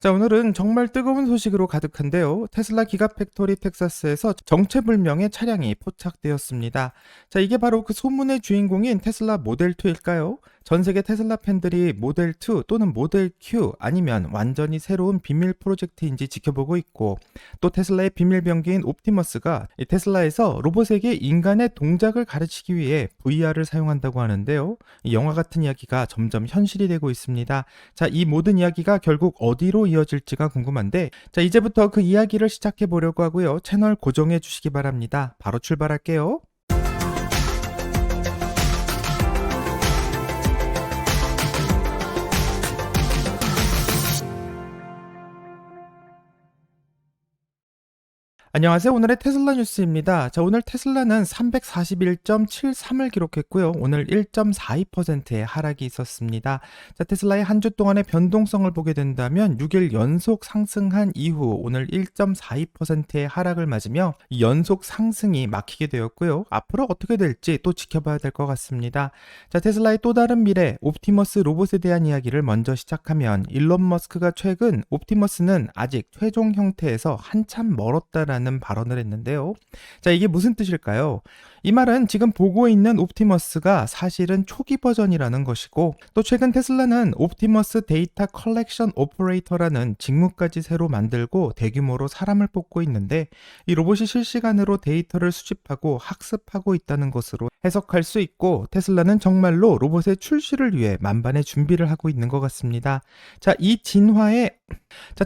자, 오늘은 정말 뜨거운 소식으로 가득한데요. 테슬라 기가팩토리 텍사스에서 정체불명의 차량이 포착되었습니다. 자, 이게 바로 그 소문의 주인공인 테슬라 모델 2일까요? 전 세계 테슬라 팬들이 모델 2 또는 모델 Q 아니면 완전히 새로운 비밀 프로젝트인지 지켜보고 있고, 또 테슬라의 비밀 병기인 옵티머스가 이 테슬라에서 로봇에게 인간의 동작을 가르치기 위해 VR을 사용한다고 하는데요. 이 영화 같은 이야기가 점점 현실이 되고 있습니다. 자, 이 모든 이야기가 결국 어디로 이어질지가 궁금한데, 자, 이제부터 그 이야기를 시작해 보려고 하고요. 채널 고정해 주시기 바랍니다. 바로 출발할게요. 안녕하세요. 오늘의 테슬라 뉴스입니다. 자, 오늘 테슬라는 341.73을 기록했고요. 오늘 1.42%의 하락이 있었습니다. 자, 테슬라의 한 주 동안의 변동성을 보게 된다면 6일 연속 상승한 이후 오늘 1.42%의 하락을 맞으며 이 연속 상승이 막히게 되었고요. 앞으로 어떻게 될지 또 지켜봐야 될 것 같습니다. 자, 테슬라의 또 다른 미래, 옵티머스 로봇에 대한 이야기를 먼저 시작하면 일론 머스크가 최근 옵티머스는 아직 최종 형태에서 한참 멀었다라는 발언을 했는데요. 자, 이게 무슨 뜻일까요? 이 말은 지금 보고 있는 옵티머스가 사실은 초기 버전이라는 것이고, 또 최근 테슬라는 옵티머스 데이터 컬렉션 오퍼레이터라는 직무까지 새로 만들고 대규모로 사람을 뽑고 있는데, 이 로봇이 실시간으로 데이터를 수집하고 학습하고 있다는 것으로 해석할 수 있고, 테슬라는 정말로 로봇의 출시를 위해 만반의 준비를 하고 있는 것 같습니다. 자,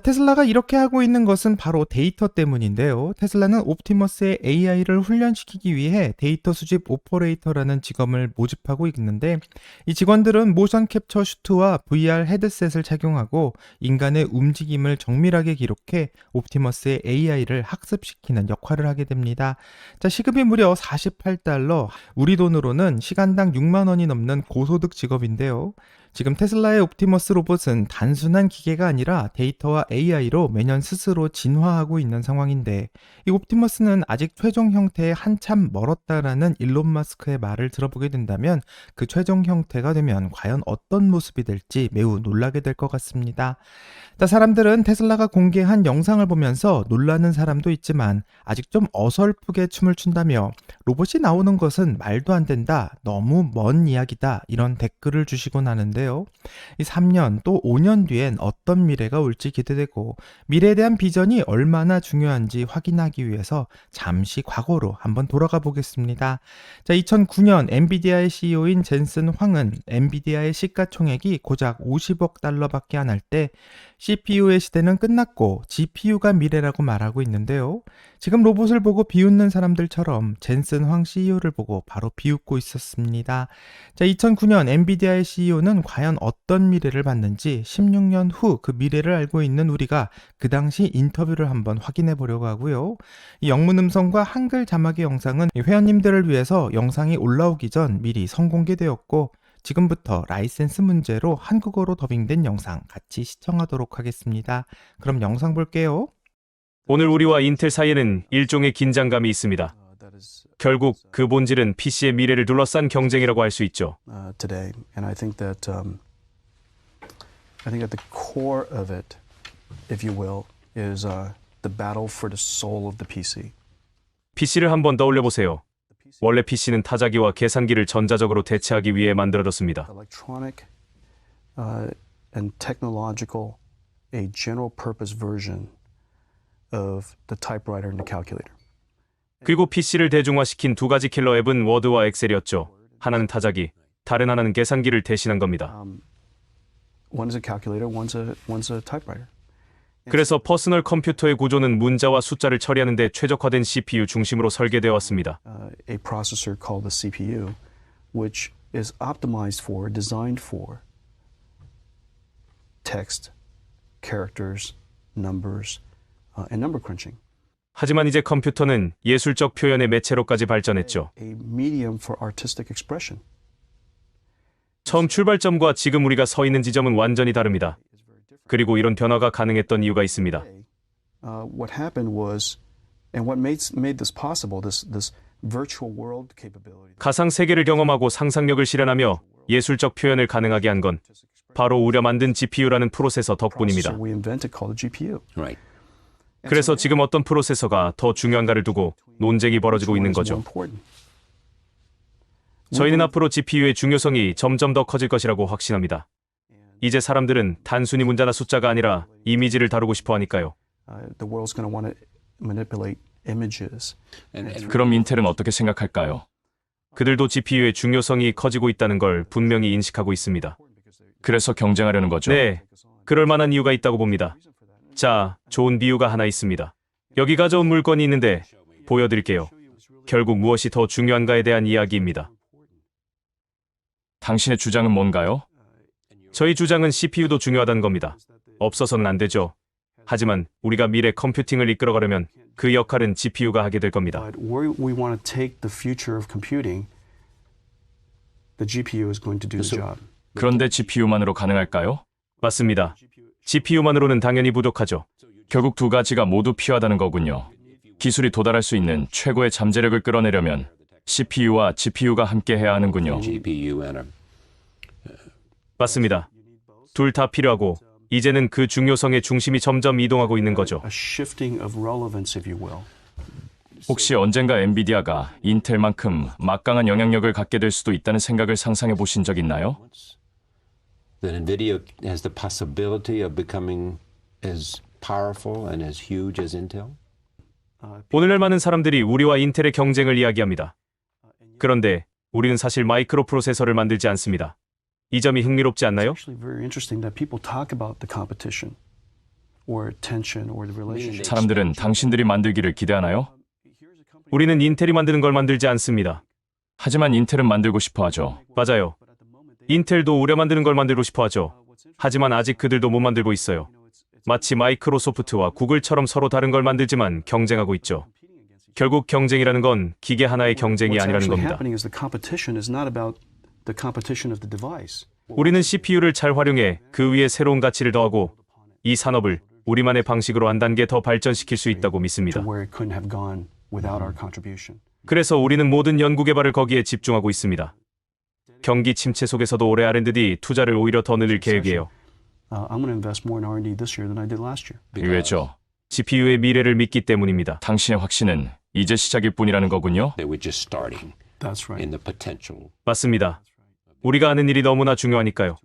테슬라가 이렇게 하고 있는 것은 바로 데이터 때문인데요. 테슬라는 옵티머스의 AI를 훈련시키기 위해 데이터 수집 오퍼레이터라는 직업을 모집하고 있는데, 이 직원들은 모션 캡처 슈트와 VR 헤드셋을 착용하고 인간의 움직임을 정밀하게 기록해 옵티머스의 AI를 학습시키는 역할을 하게 됩니다. 자, 시급이 무려 48달러, 우리 돈으로는 시간당 6만 원이 넘는 고소득 직업인데요. 지금 테슬라의 옵티머스 로봇은 단순한 기계가 아니라 데이터와 AI로 매년 스스로 진화하고 있는 상황인데, 이 옵티머스는 아직 최종 형태에 한참 멀었다라는 일론 머스크의 말을 들어보게 된다면 그 최종 형태가 되면 과연 어떤 모습이 될지 매우 놀라게 될 것 같습니다. 사람들은 테슬라가 공개한 영상을 보면서 놀라는 사람도 있지만 아직 좀 어설프게 춤을 춘다며 로봇이 나오는 것은 말도 안 된다, 너무 먼 이야기다, 이런 댓글을 주시곤 하는데요. 이 3년 또 5년 뒤엔 어떤 미래가 올지 기대되고 미래에 대한 비전이 얼마나 중요한지 확인하기 위해서 잠시 과거로 한번 돌아가 보겠습니다. 자, 2009년 엔비디아의 CEO인 젠슨 황은 엔비디아의 시가총액이 고작 50억 달러밖에 안 할 때 CPU의 시대는 끝났고 GPU가 미래라고 말하고 있는데요. 지금 로봇을 보고 비웃는 사람들처럼 젠슨 황 CEO를 보고 바로 비웃고 있었습니다. 자, 2009년 엔비디아의 CEO는 과연 어떤 미래를 봤는지 16년 후 그 미래를 알고 있는 우리가 그 당시 인터뷰를 한번 확인해 보려고 하고요. 이 영문 음성과 한글 자막의 영상은 회원님들을 위해서 영상이 올라오기 전 미리 선공개되었고, 지금부터 라이센스 문제로 한국어로 더빙된 영상 같이 시청하도록 하겠습니다. 그럼 영상 볼게요. 오늘 우리와 인텔 사이에는 일종의 긴장감이 있습니다. 결국 그 본질은 PC의 미래를 둘러싼 경쟁이라고 할 수 있죠. Today, and I think at the core of it, if you will, is the battle for the soul of the PC. PC를 한번 떠올려 보세요. 원래 PC는 타자기와 계산기를 전자적으로 대체하기 위해 만들어졌습니다. Electronic and technological, a general purpose version of the typewriter and the calculator. 그리고 PC를 대중화시킨 두 가지 킬러 앱은 워드와 엑셀이었죠. 하나는 타자기, 다른 하나는 계산기를 대신한 겁니다. One is a calculator, one's a typewriter. 그래서 퍼스널 컴퓨터의 구조는 문자와 숫자를 처리하는 데 최적화된 CPU 중심으로 설계되어 왔습니다. A processor called the CPU, which is optimized for, designed for text, characters, numbers, and number crunching. 하지만 이제 컴퓨터는 예술적 표현의 매체로까지 발전했죠. A medium for artistic expression. 처음 출발점과 지금 우리가 서 있는 지점은 완전히 다릅니다. 그리고 이런 변화가 가능했던 이유가 있습니다. What happened was, and what made this possible, this virtual world capability. 가상 세계를 경험하고 상상력을 실현하며 예술적 표현을 가능하게 한 건 바로 우려 만든 GPU라는 프로세서 덕분입니다. processor we invented called the GPU. Right. 그래서 지금 어떤 프로세서가 더 중요한가를 두고 논쟁이 벌어지고 있는 Which one is more 거죠. important? 저희는 앞으로 GPU의 중요성이 점점 더 커질 것이라고 확신합니다. 이제 사람들은 단순히 문자나 숫자가 아니라 이미지를 다루고 싶어 하니까요. The world's going to want to manipulate images. 그럼 인텔은 어떻게 생각할까요? 그들도 GPU의 중요성이 커지고 있다는 걸 분명히 인식하고 있습니다. 그래서 경쟁하려는 거죠? 네, 그럴 만한 이유가 있다고 봅니다. 자, 좋은 비유가 하나 있습니다. 여기 가져온 물건이 있는데 보여드릴게요. 결국 무엇이 더 중요한가에 대한 이야기입니다. 당신의 주장은 뭔가요? 저희 주장은 CPU도 중요하다는 겁니다. 없어서는 안 되죠. 하지만 우리가 미래 컴퓨팅을 이끌어가려면 그 역할은 GPU가 하게 될 겁니다. But where we want to take the future of computing, the GPU is going to do the job. 그런데 GPU만으로 가능할까요? 맞습니다. GPU만으로는 당연히 부족하죠. 결국 두 가지가 모두 필요하다는 거군요. 기술이 도달할 수 있는 최고의 잠재력을 끌어내려면 CPU와 GPU가 함께 해야 하는군요. GPU and a 맞습니다. 둘 다 필요하고 이제는 그 중요성의 중심이 점점 이동하고 있는 거죠. A shifting of relevance, if you will. 혹시 언젠가 엔비디아가 인텔만큼 막강한 영향력을 갖게 될 수도 있다는 생각을 상상해 보신 적 있나요? that NVIDIA has the possibility of becoming as powerful and as huge as Intel? 오늘날 많은 사람들이 우리와 인텔의 경쟁을 이야기합니다. 그런데 우리는 사실 마이크로 프로세서를 만들지 않습니다. 이 점이 흥미롭지 않나요? It's actually very interesting that people talk about the competition or tension or the relationship. 사람들은 당신들이 만들기를 기대하나요? 우리는 인텔이 만드는 걸 만들지 않습니다. 하지만 인텔은 만들고 싶어 하죠. 맞아요. 인텔도 우려 만드는 걸 만들고 싶어 하죠. 하지만 아직 그들도 못 만들고 있어요. 마치 마이크로소프트와 구글처럼 서로 다른 걸 만들지만 경쟁하고 있죠. 결국 경쟁이라는 건 기계 하나의 경쟁이 What's 아니라는 actually 겁니다. happening is the competition is not about the competition of the device. 우리는 CPU를 잘 활용해 그 위에 새로운 가치를 더하고 이 산업을 우리만의 방식으로 한 단계 더 발전시킬 수 있다고 To 믿습니다. where it couldn't have gone without our contribution. 그래서 우리는 모든 연구 개발을 거기에 집중하고 있습니다. 경기 침체 속에서도 올해 R&D 투자를 오히려 더 늘릴 계획이에요. I'm going to invest more in R&D this year than I did last year. 왜죠? GPU의 미래를 믿기 때문입니다. 당신의 확신은 이제 시작일 뿐이라는 거군요. That we're just starting That's right. in the potential. 맞습니다. 우리가 하는 일이 너무나 중요하니까요.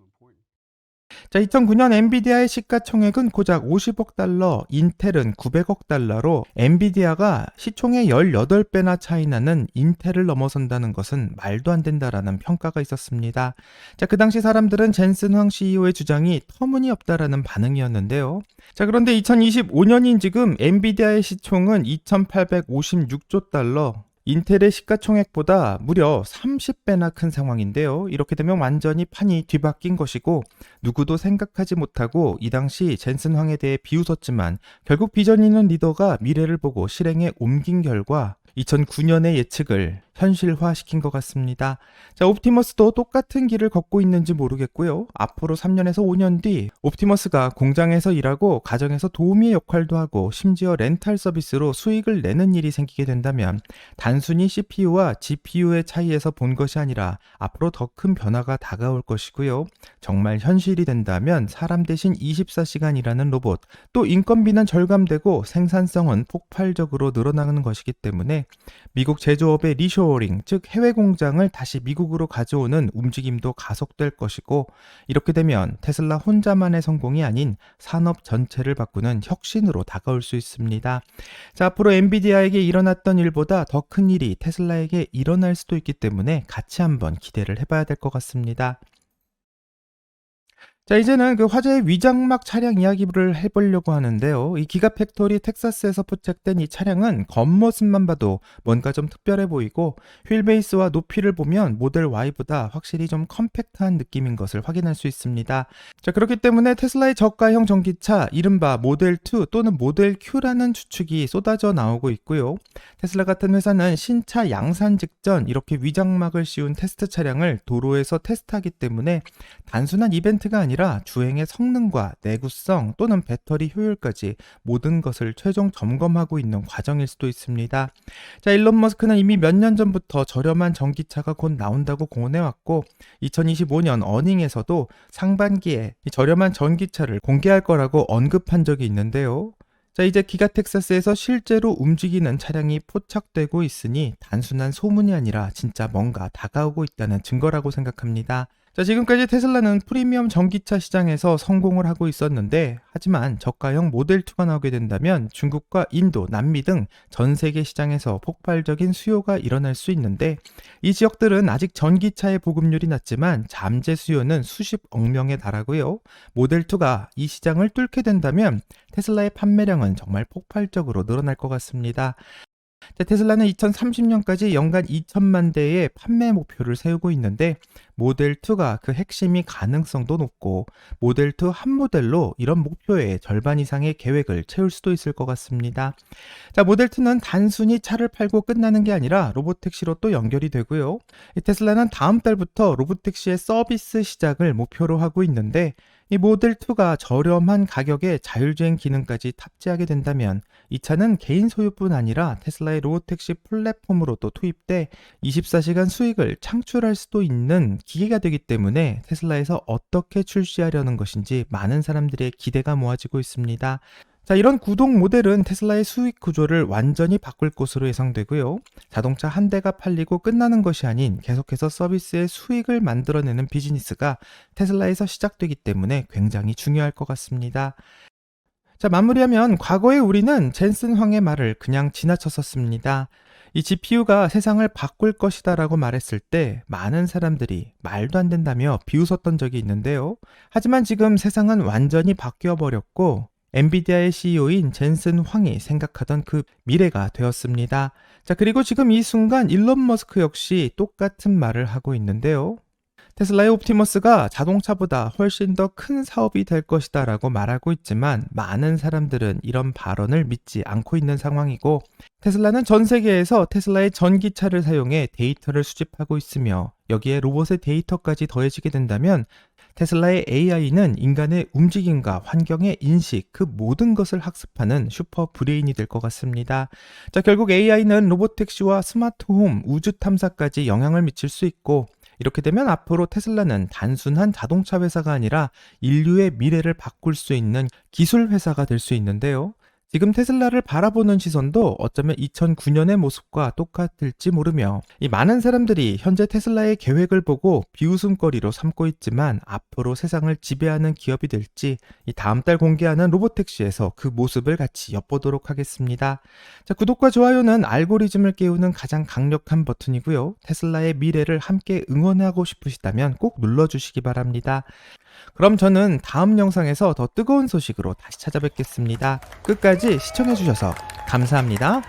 자, 2009년 엔비디아의 시가총액은 고작 50억 달러, 인텔은 900억 달러로 엔비디아가 시총의 18배나 차이 나는 인텔을 넘어선다는 것은 말도 안 된다라는 평가가 있었습니다. 자, 그 당시 사람들은 젠슨 황 CEO의 주장이 터무니없다라는 반응이었는데요. 자, 그런데 2025년인 지금 엔비디아의 시총은 2,856조 달러, 인텔의 시가총액보다 무려 30배나 큰 상황인데요. 이렇게 되면 완전히 판이 뒤바뀐 것이고 누구도 생각하지 못하고 이 당시 젠슨 황에 대해 비웃었지만 결국 비전 있는 리더가 미래를 보고 실행에 옮긴 결과 2009년의 예측을 현실화시킨 것 같습니다. 자, 옵티머스도 똑같은 길을 걷고 있는지 모르겠고요. 앞으로 3년에서 5년 뒤 옵티머스가 공장에서 일하고 가정에서 도우미의 역할도 하고 심지어 렌탈 서비스로 수익을 내는 일이 생기게 된다면 단순히 CPU와 GPU의 차이에서 본 것이 아니라 앞으로 더 큰 변화가 다가올 것이고요. 정말 현실이 된다면 사람 대신 24시간 일하는 로봇, 또 인건비는 절감되고 생산성은 폭발적으로 늘어나는 것이기 때문에 미국 제조업의 리쇼어링, 즉 해외 공장을 다시 미국으로 가져오는 움직임도 가속될 것이고 이렇게 되면 테슬라 혼자만의 성공이 아닌 산업 전체를 바꾸는 혁신으로 다가올 수 있습니다. 자, 앞으로 엔비디아에게 일어났던 일보다 더 큰 일이 테슬라에게 일어날 수도 있기 때문에 같이 한번 기대를 해봐야 될 것 같습니다. 자, 이제는 그 화제의 위장막 차량 이야기를 해보려고 하는데요. 이 기가팩토리 텍사스에서 포착된 이 차량은 겉모습만 봐도 뭔가 좀 특별해 보이고 휠베이스와 높이를 보면 모델 Y보다 확실히 좀 컴팩트한 느낌인 것을 확인할 수 있습니다. 자, 그렇기 때문에 테슬라의 저가형 전기차 이른바 모델 2 또는 모델 Q라는 추측이 쏟아져 나오고 있고요. 테슬라 같은 회사는 신차 양산 직전 이렇게 위장막을 씌운 테스트 차량을 도로에서 테스트하기 때문에 단순한 이벤트가 아니라 아니라 주행의 성능과 내구성 또는 배터리 효율까지 모든 것을 최종 점검하고 있는 과정일 수도 있습니다. 자, 일론 머스크는 이미 몇 년 전부터 저렴한 전기차가 곧 나온다고 공언해왔고 2025년 어닝에서도 상반기에 이 저렴한 전기차를 공개할 거라고 언급한 적이 있는데요. 자, 이제 기가 텍사스에서 실제로 움직이는 차량이 포착되고 있으니 단순한 소문이 아니라 진짜 뭔가 다가오고 있다는 증거라고 생각합니다. 자, 지금까지 테슬라는 프리미엄 전기차 시장에서 성공을 하고 있었는데 하지만 저가형 모델2가 나오게 된다면 중국과 인도, 남미 등 전 세계 시장에서 폭발적인 수요가 일어날 수 있는데 이 지역들은 아직 전기차의 보급률이 낮지만 잠재 수요는 수십억 명에 달하고요. 모델2가 이 시장을 뚫게 된다면 테슬라의 판매량은 정말 폭발적으로 늘어날 것 같습니다. 테슬라는 2030년까지 연간 2천만 대의 판매 목표를 세우고 있는데 모델2가 그 핵심이 가능성도 높고 모델2 한 모델로 이런 목표의 절반 이상의 계획을 채울 수도 있을 것 같습니다. 자, 모델2는 단순히 차를 팔고 끝나는 게 아니라 로보택시로 또 연결이 되고요. 테슬라는 다음 달부터 로보택시의 서비스 시작을 목표로 하고 있는데 이 모델2가 저렴한 가격에 자율주행 기능까지 탑재하게 된다면 이 차는 개인 소유뿐 아니라 테슬라의 로보택시 플랫폼으로도 투입돼 24시간 수익을 창출할 수도 있는 기계가 되기 때문에 테슬라에서 어떻게 출시하려는 것인지 많은 사람들의 기대가 모아지고 있습니다. 자, 이런 구동 모델은 테슬라의 수익 구조를 완전히 바꿀 것으로 예상되고요. 자동차 한 대가 팔리고 끝나는 것이 아닌 계속해서 서비스의 수익을 만들어내는 비즈니스가 테슬라에서 시작되기 때문에 굉장히 중요할 것 같습니다. 자, 마무리하면 과거에 우리는 젠슨 황의 말을 그냥 지나쳤었습니다. 이 GPU가 세상을 바꿀 것이다 라고 말했을 때 많은 사람들이 말도 안 된다며 비웃었던 적이 있는데요. 하지만 지금 세상은 완전히 바뀌어 버렸고 엔비디아의 CEO인 젠슨 황이 생각하던 그 미래가 되었습니다. 자, 그리고 지금 이 순간 일론 머스크 역시 똑같은 말을 하고 있는데요. 테슬라의 옵티머스가 자동차보다 훨씬 더 큰 사업이 될 것이다 라고 말하고 있지만 많은 사람들은 이런 발언을 믿지 않고 있는 상황이고 테슬라는 전 세계에서 테슬라의 전기차를 사용해 데이터를 수집하고 있으며 여기에 로봇의 데이터까지 더해지게 된다면 테슬라의 AI는 인간의 움직임과 환경의 인식, 그 모든 것을 학습하는 슈퍼 브레인이 될 것 같습니다. 자, 결국 AI는 로보택시와 스마트홈, 우주 탐사까지 영향을 미칠 수 있고 이렇게 되면 앞으로 테슬라는 단순한 자동차 회사가 아니라 인류의 미래를 바꿀 수 있는 기술 회사가 될 수 있는데요. 지금 테슬라를 바라보는 시선도 어쩌면 2009년의 모습과 똑같을지 모르며 이 많은 사람들이 현재 테슬라의 계획을 보고 비웃음거리로 삼고 있지만 앞으로 세상을 지배하는 기업이 될지 이 다음 달 공개하는 로보택시에서 그 모습을 같이 엿보도록 하겠습니다. 자, 구독과 좋아요는 알고리즘을 깨우는 가장 강력한 버튼이고요. 테슬라의 미래를 함께 응원하고 싶으시다면 꼭 눌러주시기 바랍니다. 그럼 저는 다음 영상에서 더 뜨거운 소식으로 다시 찾아뵙겠습니다. 끝까지 시청해주셔서 감사합니다.